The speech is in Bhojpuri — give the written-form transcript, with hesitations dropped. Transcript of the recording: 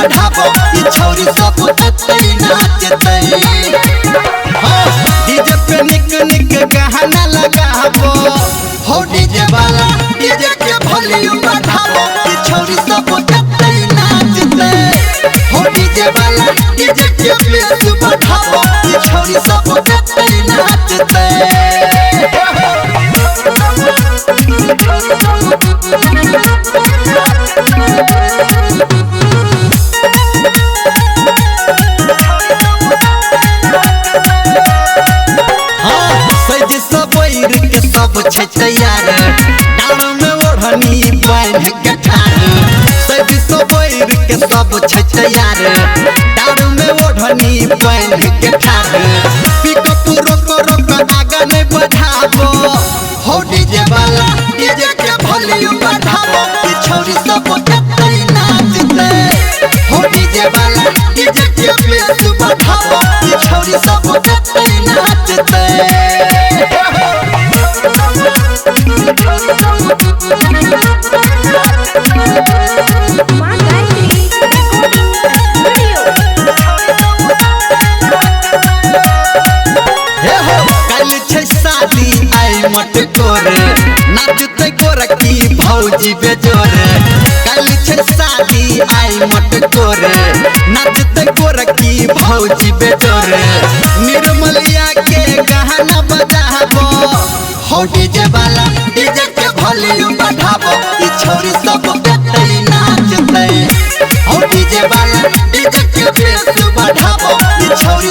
बढ़ाबो ई छौरी सब जतै नाचतै डीजे पे निक निक गाना लगाबो हो डीजे वाला डीजे के वॉल्यूम बढ़ाबो ई छौरी सब जतै नाचतै हो डीजे वाला डीजे के बेस बढ़ाबो ई छौरी सब जतै नाचतै सब छै तैयार डाल में ओढ़नी बांध के ठाड़ सज सबैर के सब छै तैयार डाल में ओढ़नी बांध के ठाड़ पिकअप रोक रोक आगा नहीं बढ़ाबो हो डीजे वाला डीजे के वॉल्यूम बढ़ाबो ई छौरी सब जतै नाचतै हो डीजे वाला डीजे के बेस बढ़ाबो ई छौरी सब जतै नाचतै शादी आई मट कोरे नाचते गोरकी भौजी बेजोरे कल छे शादी आई मट कोरे नाचते गोरकी भौजी बेजोरे निर्मलिया के गाना बजाबो हो डीजे वाला डीजे के वॉल्यूम बढ़ाबो ई छौरी सब जतै नाचतै हो डीजे वाला डीजे के बेस बढ़ाबो ई छौरी